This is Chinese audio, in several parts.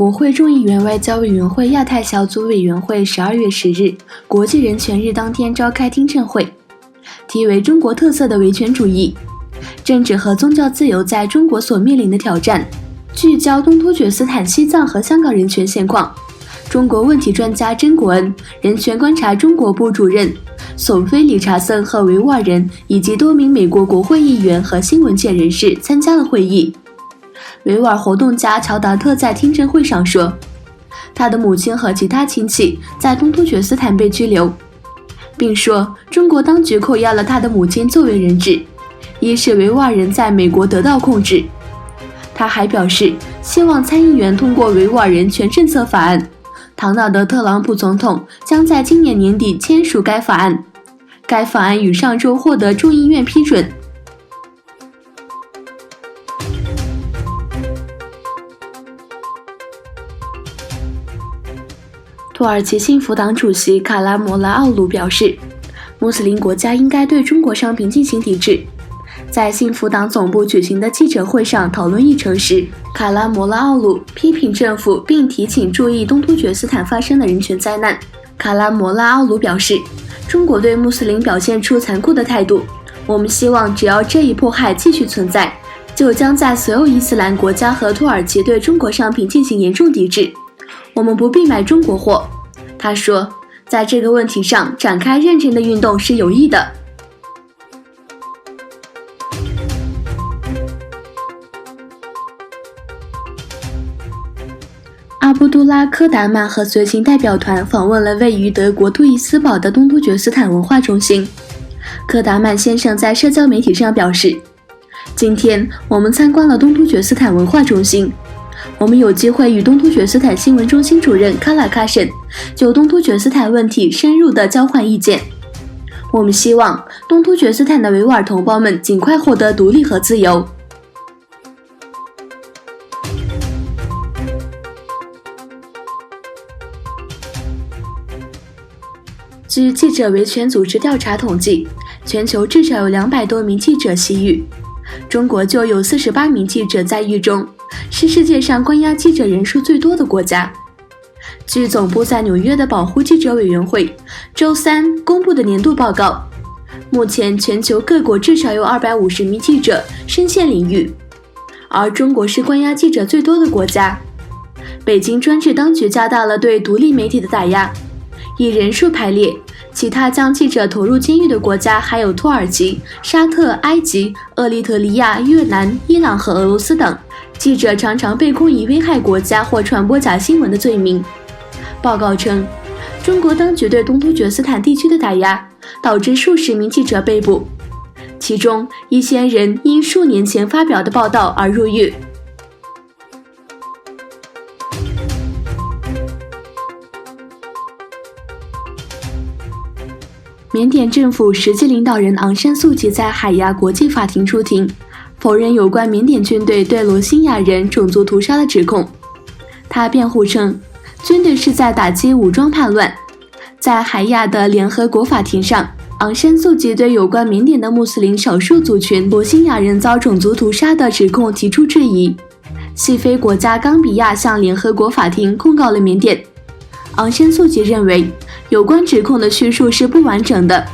国会众议院外交委员会亚太小组委员会12月10日国际人权日当天召开听证会，题为中国特色的维权主义，政治和宗教自由在中国所面临的挑战，聚焦东突厥斯坦、西藏和香港人权现况。中国问题专家甄国恩、人权观察中国部主任索菲·理查森和维吾尔人以及多名美国国会议员和新闻界人士参加了会议。维吾尔活动家乔达特在听证会上说，他的母亲和其他亲戚在东突厥斯坦被拘留，并说中国当局扣押了他的母亲作为人质，以使维吾尔人在美国得到控制。他还表示，希望参议员通过维吾尔人权政策法案，唐纳德·特朗普总统将在今年年底签署该法案。该法案于上周获得众议院批准。土耳其幸福党主席卡拉摩拉奥鲁表示，穆斯林国家应该对中国商品进行抵制。在幸福党总部举行的记者会上讨论议程时，卡拉摩拉奥鲁批评政府并提醒注意东突厥斯坦发生的人权灾难。卡拉摩拉奥鲁表示，中国对穆斯林表现出残酷的态度，我们希望只要这一迫害继续存在，就将在所有伊斯兰国家和土耳其对中国商品进行严重抵制。我们不必买中国货。他说，在这个问题上展开认真的运动是有益的。阿卜杜拉·科达曼和随行代表团访问了位于德国杜伊斯堡的东突厥斯坦文化中心。科达曼先生在社交媒体上表示，今天我们参观了东突厥斯坦文化中心，我们有机会与东突厥斯坦新闻中心主任卡拉卡什就东突厥斯坦问题深入地交换意见。我们希望东突厥斯坦的维吾尔同胞们尽快获得独立和自由。据记者维权组织调查统计，全球至少有200多名记者袭狱，中国就有48名记者在狱中，是世界上关押记者人数最多的国家。据总部在纽约的保护记者委员会周三公布的年度报告，目前全球各国至少有250名记者身陷囹圄，而中国是关押记者最多的国家。北京专制当局加大了对独立媒体的打压，以人数排列，其他将记者投入监狱的国家还有土耳其、沙特、埃及、厄立特里亚、越南、伊朗和俄罗斯等。记者常常被控以危害国家或传播假新闻的罪名。报告称，中国当局对东突厥斯坦地区的打压导致数十名记者被捕，其中一些人因数年前发表的报道而入狱。缅甸政府实际领导人昂山素季在海牙国际法庭出庭，否认有关缅甸军队对罗兴亚人种族屠杀的指控。他辩护称，军队是在打击武装叛乱。在海牙的联合国法庭上，昂山素季对有关缅甸的穆斯林少数族群罗兴亚人遭种族屠杀的指控提出质疑。西非国家冈比亚向联合国法庭控告了缅甸。昂山素季认为，有关指控的叙述是不完整的，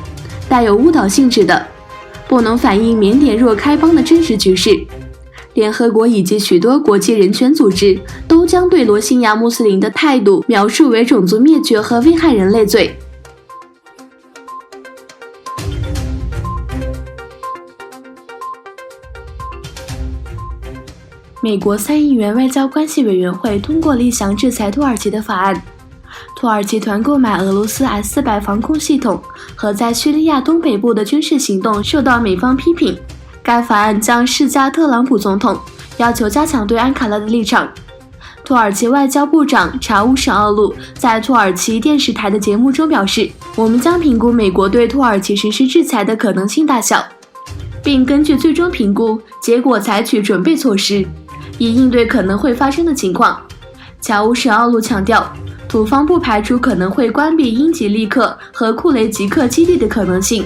带有误导性质的，不能反映缅甸若开邦的真实局势。联合国以及许多国际人权组织都将对罗兴亚穆斯林的态度描述为种族灭绝和危害人类罪。美国参议员外交关系委员会通过了一项制裁土耳其的法案。土耳其团购买俄罗斯 S-400 防空系统和在叙利亚东北部的军事行动受到美方批评。该法案将施加特朗普总统要求加强对安卡拉的立场。土耳其外交部长查乌什奥路在土耳其电视台的节目中表示，我们将评估美国对土耳其实施制裁的可能性大小，并根据最终评估结果采取准备措施，以应对可能会发生的情况。查乌什奥路强调，土方不排除可能会关闭英吉利克和库雷吉克基地的可能性。